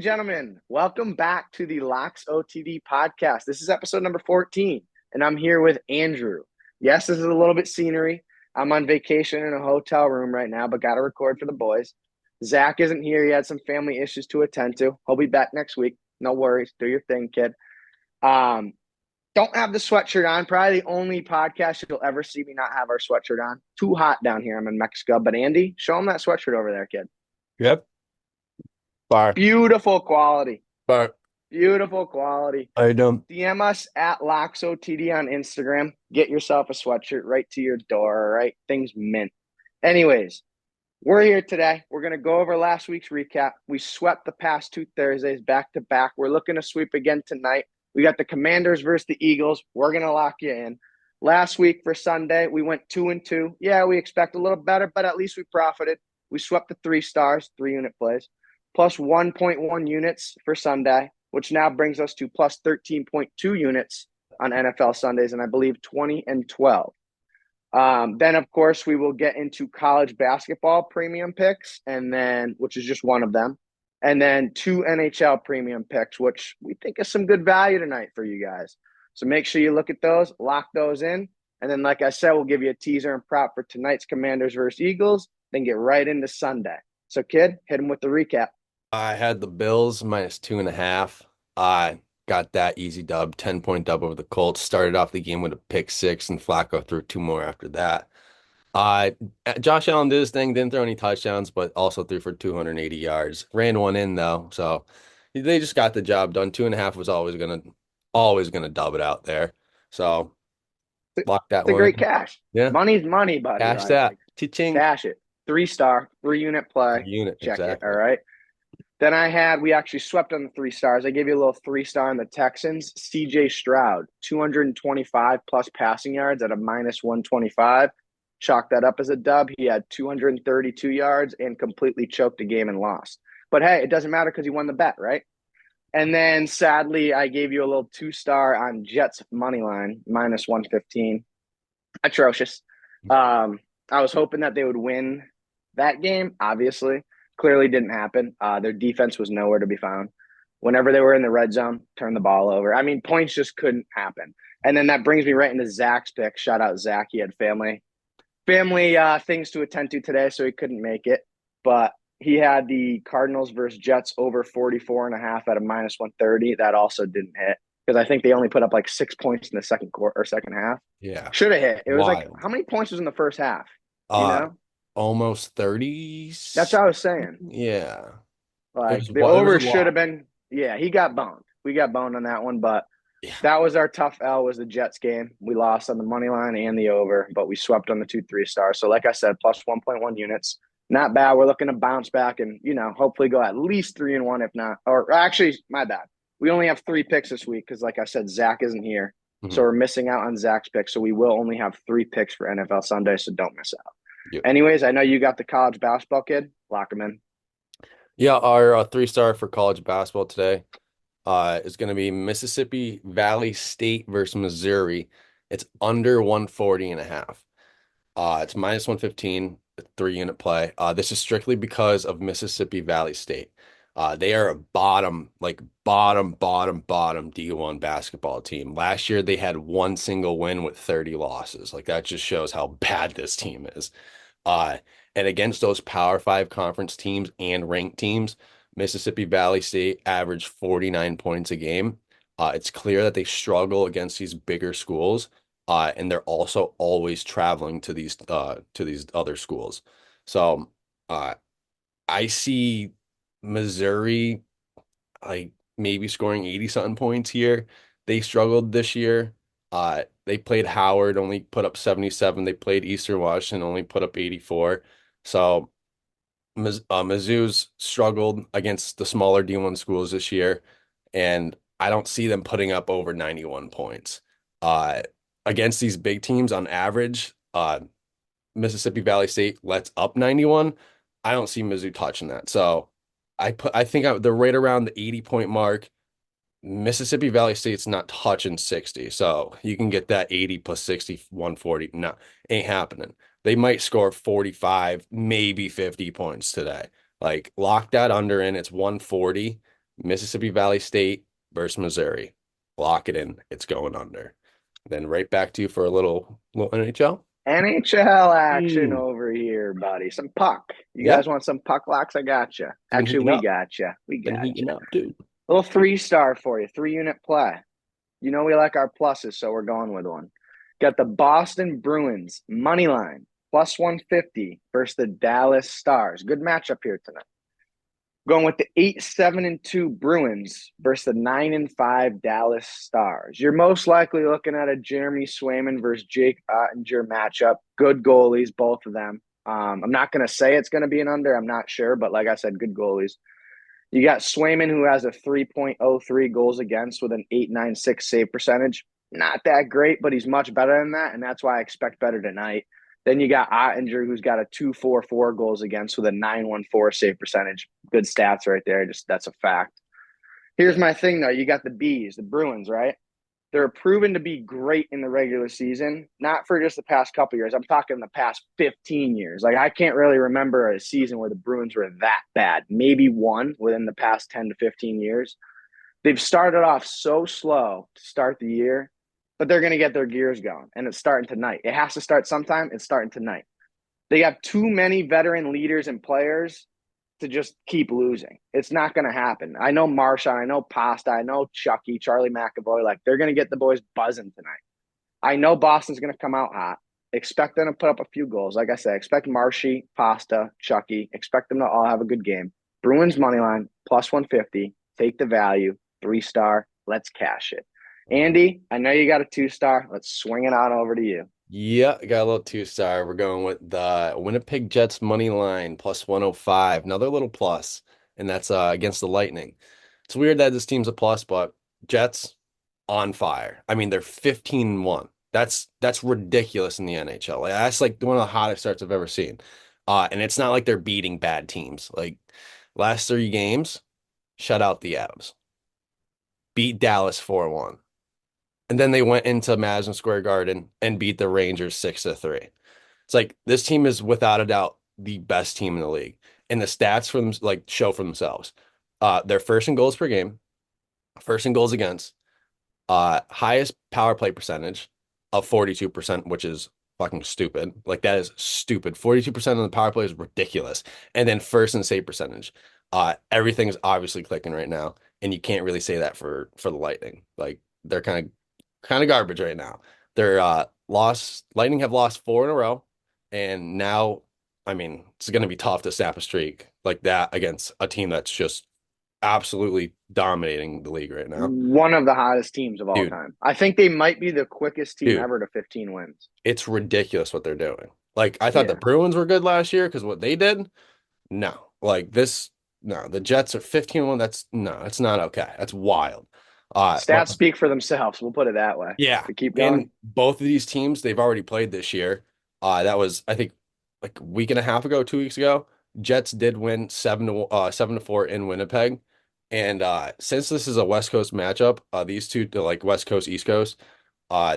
and gentlemen, welcome back to the Locks OTD podcast. This is episode number 14, and I'm here with Andrew. Yes, this is a little bit scenery. I'm on vacation in a hotel room right now, but got to record for the boys. Zach isn't here. He had some family issues to attend to. He'll be back next week. No worries. Do your thing, kid. Don't have the sweatshirt on. Probably the only podcast you'll ever see me not have our sweatshirt on. Too hot down here. I'm in Mexico. But Andy, show him that sweatshirt over there, kid. Yep. Fire. Beautiful quality. Fire. Beautiful quality. I don't. DM us at LocksOTD on Instagram. Get yourself a sweatshirt right to your door, all right? Things mint. Anyways, we're here today. We're going to go over last week's recap. We swept the past two Thursdays back to back. We're looking to sweep again tonight. We got the Commanders versus the Eagles. We're going to lock you in. Last week for Sunday, we went 2-2. Yeah, we expect a little better, but at least we profited. We swept the 3 stars, 3-unit plays, plus 1.1 units for Sunday, which now brings us to plus 13.2 units on NFL Sundays, and I believe 20 and 12. Then, of course, we will get into college basketball premium picks, and then which is just one of them, and then 2 NHL premium picks, which we think is some good value tonight for you guys. So make sure you look at those, lock those in, and then, like I said, we'll give you a teaser and prop for tonight's Commanders versus Eagles, then get right into Sunday. So, kid, hit him with the recap. I had the Bills minus 2.5. I got that easy dub, 10-point dub over the Colts. Started off the game with a pick six, and Flacco threw 2 more after that. Uh, Josh Allen did his thing, didn't throw any touchdowns, but also threw for 280 yards. Ran one in though, so they just got the job done. 2.5 was always gonna dub it out there. So lock that It's a one great in. cash. Yeah, Money's money, buddy. cash that. Cha-ching. Cash it. 3-star, 3-unit play. Unit, Check it. All exactly. right. Then we actually swept on the 3 stars. I gave you a little 3-star on the Texans. CJ Stroud, 225 plus passing yards at a minus 125. Chalk that up as a dub. He had 232 yards and completely choked the game and lost. But hey, it doesn't matter because he won the bet, right? And then sadly, I gave you a little 2-star on Jets money line, minus 115. Atrocious. I was hoping that they would win that game, obviously. Clearly didn't happen. Their defense was nowhere to be found. Whenever they were in the red zone, turn the ball over. I mean, points just couldn't happen. And then that brings me right into Zach's pick. Shout out Zach. He had family things to attend to today, so he couldn't make it. But he had the Cardinals versus Jets over 44.5 at a minus 130. That also didn't hit because I think they only put up like 6 points in the second quarter or second half. Yeah. Should have hit. It was like, Wild. how many points was in the first half? Do you Uh, know? almost 30. That's what I was saying. Yeah. Like the It was over a should have lot. been, yeah, he got boned. We got boned on that one, but Yeah. that was our tough L was the Jets game. We lost on the money line and the over, but we swept on the 2-3 stars. So like I said, plus 1.1 units. Not bad. We're looking to bounce back and, hopefully go at least 3-1, if not, or actually, my bad. We only have 3 picks this week because, like I said, Zach isn't here. So Mhm. we're missing out on Zach's pick. So we will only have 3 picks for NFL Sunday. So don't miss out. Yep. Anyways, I know you got the college basketball kid. Lock him in. Yeah, our 3-star for college basketball today is going to be Mississippi Valley State versus Missouri. It's under 140.5. It's minus 115, 3-unit play. This is strictly because of Mississippi Valley State. They are a bottom D1 basketball team. Last year, they had one single win with 30 losses. Like that just shows how bad this team is. Uh, and against those Power Five conference teams and ranked teams, Mississippi Valley State averaged 49 points a game. It's clear that they struggle against these bigger schools. And they're also always traveling to these other schools. So uh, I see Missouri like maybe scoring 80 something points here. They struggled this year. They played Howard, only put up 77. They played Eastern Washington, only put up 84. So Mizzou's struggled against the smaller D1 schools this year, and I don't see them putting up over 91 points. Uh, Against these big teams on average, Mississippi Valley State lets up 91. I don't see Mizzou touching that. So I think they're right around the 80-point mark. Mississippi Valley State's not touching 60. So you can get that 80 plus 60, 140. No, ain't happening. They might score 45, maybe 50 points today. Like lock that under in. It's 140. Mississippi Valley State versus Missouri. Lock it in. It's going under. Then right back to you for a little NHL. NHL action Mm. over here, buddy. Some puck. You Yeah, guys want some puck locks? I got you. it's been Actually, heating we up. got you. We Been got heating you. up, dude. Little 3-star for you. 3-unit play. You know we like our pluses, so we're going with one. Got the Boston Bruins money line plus 150 versus the Dallas Stars. Good matchup here tonight. Going with the 8-7-2 Bruins versus the 9-5 Dallas Stars. You're most likely looking at a Jeremy Swayman versus Jake Ottinger matchup. Good goalies, both of them. I'm not going to say it's going to be an under. I'm not sure, but like I said, good goalies. You got Swayman, who has a 3.03 goals against with an 8.96 save percentage. Not that great, but he's much better than that, and that's why I expect better tonight. Then you got Ottinger, who's got a 2.44 goals against with a 9.14 save percentage. Good stats right there. Just that's a fact. Here's my thing, though. You got the Bees, the Bruins, right? They're proven to be great in the regular season, not for just the past couple years. I'm talking the past 15 years. Like, I can't really remember a season where the Bruins were that bad. Maybe one within the past 10 to 15 years. They've started off so slow to start the year, but they're going to get their gears going, and it's starting tonight. It has to start sometime. It's starting tonight. They have too many veteran leaders and players to just keep losing. It's not going to happen. I know Marshawn, I know Pasta, I know Chucky, Charlie McAvoy. Like, they're going to get the boys buzzing tonight. I know Boston's going to come out hot. Expect them to put up a few goals. Like I said, expect Marshy, Pasta, Chucky. Expect them to all have a good game. Bruins money line plus 150. Take the value. 3-star. Let's cash it. Andy, I know you got a 2-star. Let's swing it on over to you. Yeah, I got a little 2-star. We're going with the Winnipeg Jets money line plus 105. Another little plus, and that's against the Lightning. It's weird that this team's a plus, but Jets on fire. I mean, they're 15-1. That's ridiculous in the NHL. Like, that's like one of the hottest starts I've ever seen. And it's not like they're beating bad teams. Like last 3 games, shut out the Avs, beat Dallas 4-1. And then they went into Madison Square Garden and beat the Rangers 6-3. It's like this team is without a doubt the best team in the league. And the stats for them like show for themselves. They're first in goals per game, first in goals against, highest power play percentage of 42%, which is fucking stupid. Like that is stupid. 42% of the power play is ridiculous. And then first in save percentage. Everything's obviously clicking right now. And you can't really say that for the Lightning. Like they're kind of garbage right now. They're lost. Lightning have lost 4 in a row, and now, I mean, it's going to be tough to snap a streak like that against a team that's just absolutely dominating the league right now. One of the hottest teams of all Dude, time. I think they might be the quickest team dude, ever to 15 wins. it's ridiculous what they're doing. Like I thought the Yeah. Bruins were good last year because what they did. No, like this. No, the Jets are 15-1. That's no, it's not okay. That's wild. But Stats speak for themselves. We'll put it that way. yeah, To keep going. and both of these teams they've already played this year. That was I think like a week and a half ago, 2 weeks ago. Jets did win 7-4 in Winnipeg, and since this is a West Coast matchup, these two like West Coast East Coast,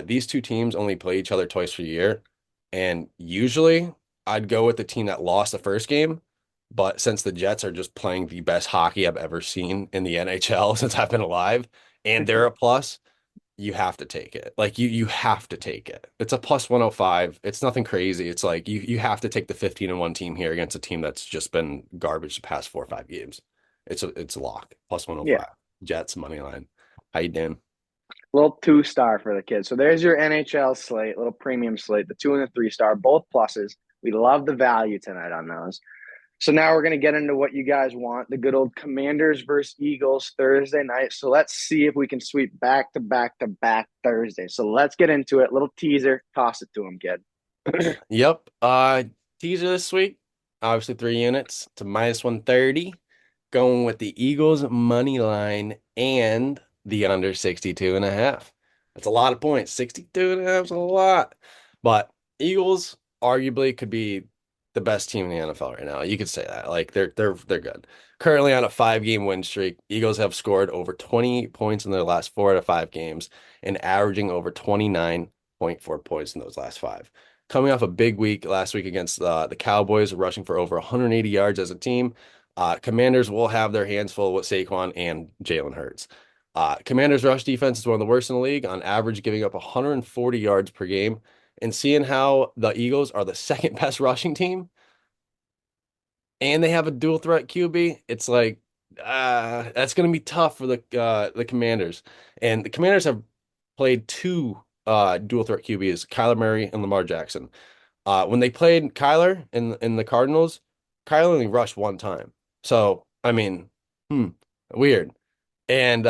these two teams only play each other twice a year, and usually I'd go with the team that lost the first game, but since the Jets are just playing the best hockey I've ever seen in the NHL since I've been alive, and they're a plus you have to take it. Like you have to take it. It's a plus 105. It's nothing crazy. It's like you have to take the 15-1 team here against a team that's just been garbage the past 4 or 5 games. It's a lock. Plus Yeah. 105. Jets money line. How you doing? Little 2-star for the kids. So there's your NHL slate, little premium slate, the 2 and the 3-star, both pluses. We love the value tonight on those. So now we're going to get into what you guys want, the good old Commanders versus Eagles Thursday night. So let's see if we can sweep back to back to back Thursday. So let's get into it. Little teaser, toss it to him, kid. Yep. Teaser this week. Obviously 3 units to minus 130. Going with the Eagles money line and the under 62.5. That's a lot of points. 62.5 is a lot. But Eagles arguably could be the best team in the NFL right now. You could say that. Like they're good. Currently on a 5-game win streak. Eagles have scored over 20 points in their last 4 out of 5 games and averaging over 29.4 points in those last 5. Coming off a big week last week against the Cowboys, rushing for over 180 yards as a team. Commanders will have their hands full with Saquon and Jalen Hurts. Commanders' rush defense is one of the worst in the league, on average, giving up 140 yards per game. And seeing how the Eagles are the second best rushing team, and they have a dual threat QB, it's like that's going to be tough for the Commanders. And the Commanders have played two dual threat QBs, Kyler Murray and Lamar Jackson. When they played Kyler in the Cardinals, Kyler only rushed one time. So, I mean, hmm, weird. And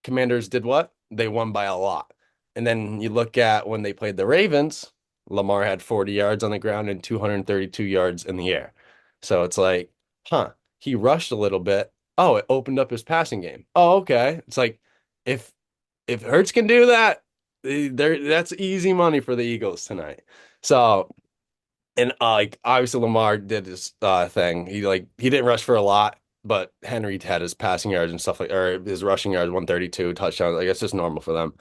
Commanders did what? They won by a lot. And then you look at when they played the Ravens, Lamar had 40 yards on the ground and 232 yards in the air. So it's like, huh, he rushed a little bit. Oh, it opened up his passing game. Oh, okay. It's like if if Hurts can do that, that's easy money for the Eagles tonight. So, and like obviously Lamar did his thing. He didn't rush for a lot, but Henry had his passing yards and stuff like, or his rushing yards, 132 touchdowns. Like it's just normal for them.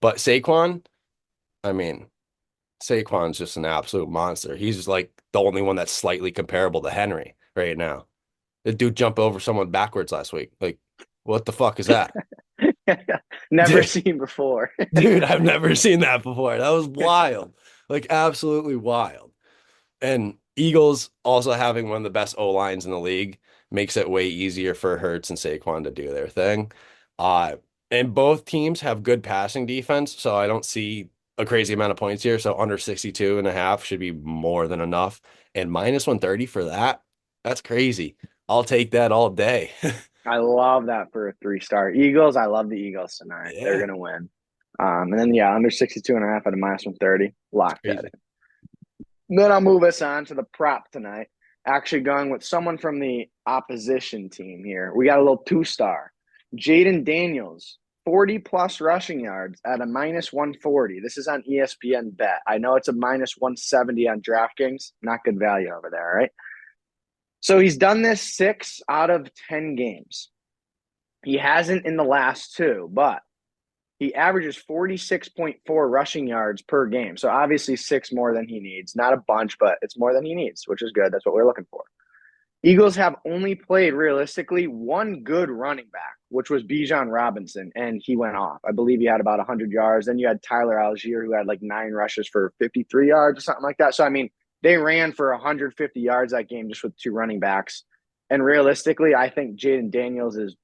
But Saquon, I mean, Saquon's just an absolute monster. He's like the only one that's slightly comparable to Henry right now. The dude jumped over someone backwards last week. Like, what the fuck is that? Never seen before. Dude, I've never seen that before. That was wild. Like absolutely wild. And Eagles also having one of the best O lines in the league makes it way easier for Hurts and Saquon to do their thing. Uh, and both teams have good passing defense, so I don't see a crazy amount of points here. So under 62 and a half should be more than enough. And minus 130 for that, that's crazy. I'll take that all day. I love that for a 3-star. Eagles, I love the Eagles tonight. They're Yeah, going to win. And then, yeah, under 62 and a half at a minus 130. it's Lock that crazy. in. Then I'll move us on to the prop tonight. Actually, going with someone from the opposition team here. We got a little 2-star. Jaden Daniels, 40 plus rushing yards at a minus 140. This is on ESPN Bet. I know it's a minus 170 on DraftKings. Not good value over there, right? So he's done this 6 out of 10 games. He hasn't in the last two, but he averages 46.4 rushing yards per game. So obviously 6 more than he needs. Not a bunch, but it's more than he needs, which is good. That's what we're looking for. Eagles have only played realistically one good running back, which was Bijan Robinson, and he went off. I believe he had about 100 yards. Then you had Tyler Algier, who had like 9 rushes for 53 yards or something like that. So, I mean, they ran for 150 yards that game just with 2 running backs. And realistically, I think Jaden Daniels is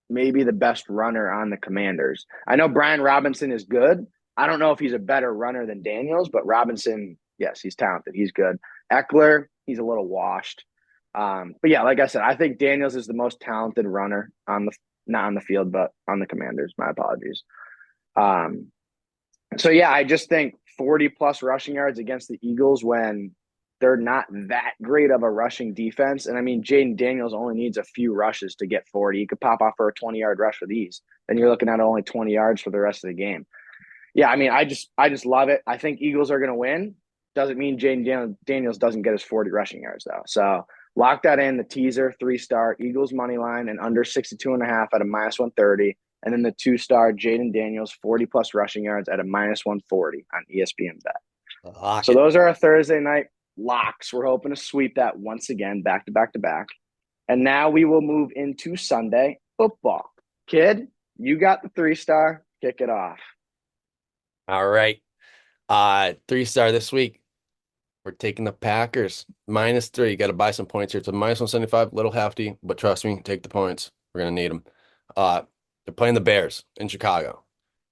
maybe the best runner on the Commanders. I know Brian Robinson is good. I don't know if he's a better runner than Daniels, but Robinson, yes, he's talented. He's good. Eckler, he's a little washed. But yeah, like I said, I think Daniels is the most talented runner on the not on the field, but on the Commanders. My apologies. Um, so yeah, I just think 40 plus rushing yards against the Eagles when they're not that great of a rushing defense. And I mean, Jaden Daniels only needs a few rushes to get 40. He could pop off for a 20-yard rush for these. Then you're looking at only 20 yards for the rest of the game. Yeah, I mean, I just love it. I think Eagles are going to win. Doesn't mean Jaden Daniels doesn't get his 40 rushing yards though. So lock that in. The teaser 3-star Eagles money line and under 62 and a half at a minus 130. And then the 2-star Jaden Daniels 40 plus rushing yards at a minus 140 on ESPN Bet. Lock So it. those are our Thursday night locks. We're hoping to sweep that once again, back to back to back. And now we will move into Sunday football. Kid, you got the 3-star. Kick it off. All right. 3-star this week. We're taking the Packers -3. You got to buy some points here. It's a minus 175, little hefty, but trust me, take the points. We're gonna need them. Uh, they're playing the Bears in Chicago,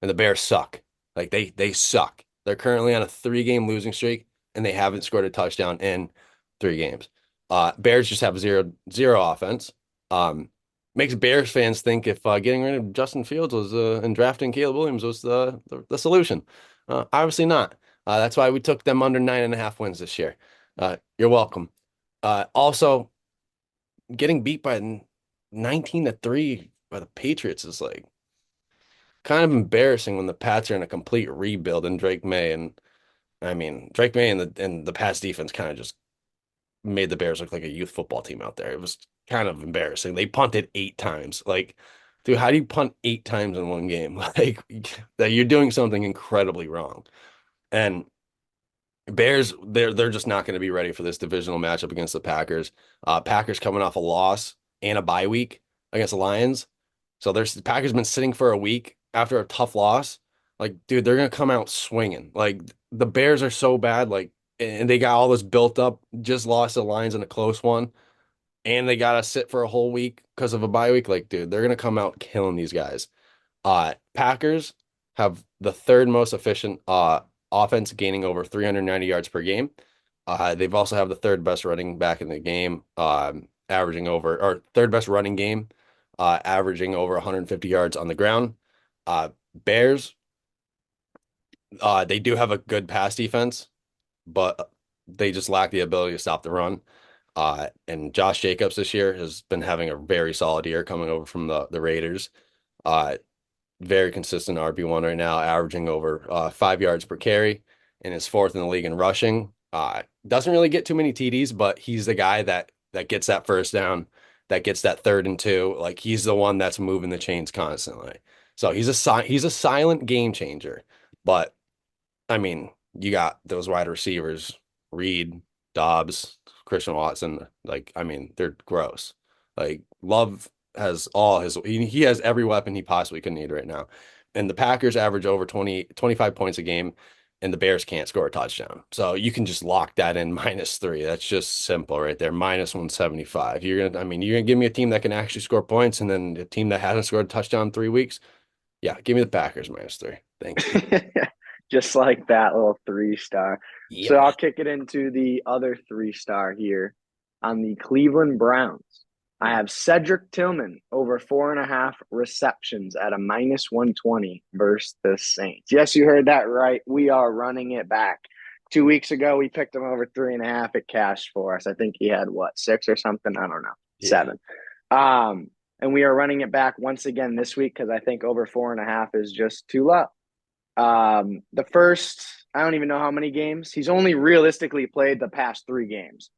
and the Bears suck. Like they suck. They're currently on a 3-game losing streak, and they haven't scored a touchdown in 3 games. Bears just have zero offense. Makes Bears fans think if getting rid of Justin Fields was and drafting Caleb Williams was the solution. Obviously not. That's why we took them under 9.5 wins this year. You're welcome. Also, getting beat by 19-3 by the Patriots is like kind of embarrassing when the Pats are in a complete rebuild and Drake May and I mean Drake May and the Pats defense kind of just made the Bears look like a youth football team out there. It was kind of embarrassing. They punted 8 times. Like, dude, how do you punt 8 times in one game? Like that you're doing something incredibly wrong. And Bears, they're just not going to be ready for this divisional matchup against the Packers. Packers coming off a loss and a bye week against the Lions. So there's the Packers been sitting for a week after a tough loss. Like, dude, they're gonna come out swinging. Like the Bears are so bad. Like, and they got all this built up. Just lost the Lions in a close one, and they gotta sit for a whole week because of a bye week. Like, dude, they're gonna come out killing these guys. Packers have the third most efficient offense, gaining over 390 yards per game. They've also have the third best running back in the game, averaging over or third best running game, averaging over 150 yards on the ground. Bears, they do have a good pass defense, but they just lack the ability to stop the run. And Josh Jacobs this year has been having a very solid year coming over from the Raiders. Uh, Very consistent RB1 right now, averaging over 5 yards per carry and is fourth in the league in rushing. Doesn't really get too many TDs, but he's the guy that gets that first down, that gets that 3rd and 2. Like he's the one that's moving the chains constantly. So he's a silent game changer. But I mean, you got those wide receivers, Reed, Dobbs, Christian Watson. Like, I mean, they're gross. Like, Love has he has every weapon he possibly could need right now. And the Packers average over 25 points a game, and the Bears can't score a touchdown. So you can just lock that in -3. That's just simple right there. -175. You're gonna give me a team that can actually score points, and then a team that hasn't scored a touchdown in 3 weeks. Yeah, give me the Packers -3. Thank you. Just like that little 3-star. So Yep. I'll kick it into the other 3-star here on the Cleveland Browns. I have Cedric Tillman over 4.5 receptions at a -120 versus the Saints. Yes, you heard that right. We are running it back. 2 weeks ago, we picked him over 3.5. It cashed for us. I think he had what, 6 or something? I don't know. Yeah. 7. And we are running it back once again this week because I think over 4.5 is just too low. The first, I don't even know how many games. He's only realistically played the past 3 games.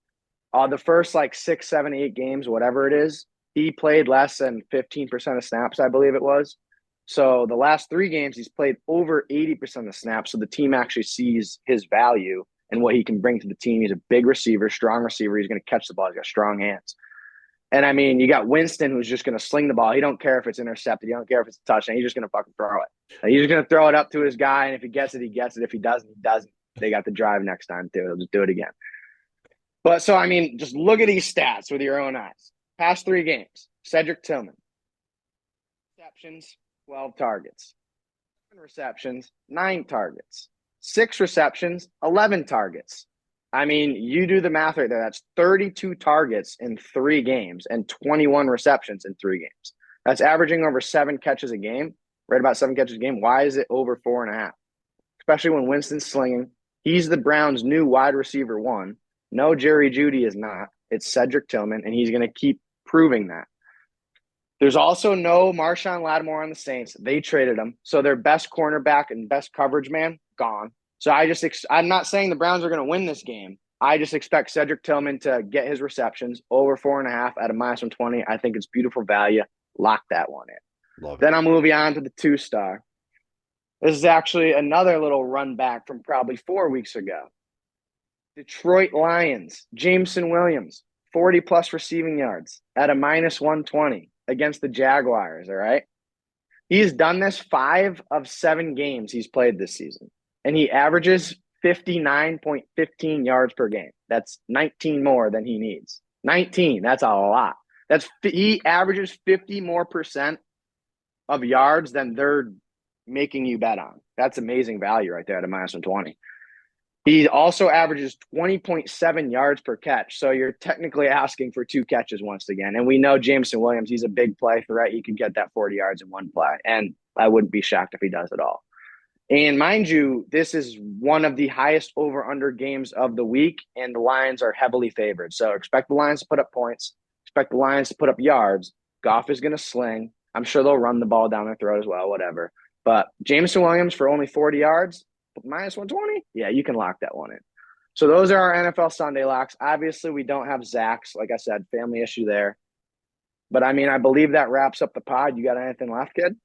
The first like 6, 7, 8 games, whatever it is, he played less than 15% of snaps, I believe it was. So the last 3 games, he's played over 80% of snaps. So the team actually sees his value and what he can bring to the team. He's a big receiver, strong receiver. He's going to catch the ball. He's got strong hands. And I mean, you got Winston who's just going to sling the ball. He don't care if it's intercepted. He don't care if it's a touchdown. He's just going to fucking throw it. And he's just going to throw it up to his guy. And if he gets it, he gets it. If he doesn't, he doesn't. They got the drive next time too. He'll just do it again. But so, I mean, just look at these stats with your own eyes. Past 3 games, Cedric Tillman, receptions, 12 targets. 7 receptions, 9 targets. 6 receptions, 11 targets. I mean, you do the math right there. That's 32 targets in 3 games and 21 receptions in 3 games. That's averaging over 7 catches a game, right about 7 catches a game. Why is it over 4.5? Especially when Winston's slinging. He's the Browns' new wide receiver 1. No, Jerry Jeudy is not. It's Cedric Tillman, and he's going to keep proving that. There's also no Marshawn Lattimore on the Saints. They traded him. So their best cornerback and best coverage man, gone. So I'm not saying the Browns are going to win this game. I just expect Cedric Tillman to get his receptions over 4.5 at a -120. I think it's beautiful value. Lock that one in. Love it. Then I'm moving on to the 2-star. This is actually another little run back from probably 4 weeks ago. Detroit Lions, Jameson Williams, 40+ receiving yards at a -120 against the Jaguars, all right? He's done this 5 of 7 games he's played this season, and he averages 59.15 yards per game. That's 19 more than he needs. 19, that's a lot. He averages 50 more percent of yards than they're making you bet on. That's amazing value right there at a -120. He also averages 20.7 yards per catch. So you're technically asking for 2 catches once again. And we know Jameson Williams, he's a big play threat. He could get that 40 yards in one play. And I wouldn't be shocked if he does it all. And mind you, this is one of the highest over-under games of the week, and the Lions are heavily favored. So expect the Lions to put up points. Expect the Lions to put up yards. Goff is going to sling. I'm sure they'll run the ball down their throat as well, whatever. But Jameson Williams for only 40 yards, -120? Yeah, you can lock that one in. So those are our NFL Sunday locks. Obviously, we don't have Zach's. Like I said, family issue there. But, I mean, I believe that wraps up the pod. You got anything left, kid?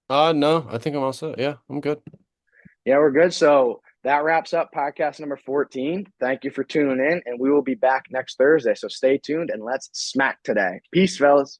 No, I think I'm all set. Yeah, I'm good. Yeah, we're good. So That wraps up podcast number 14. Thank you for tuning in, and we will be back next Thursday. So stay tuned and let's smack today. Peace, fellas.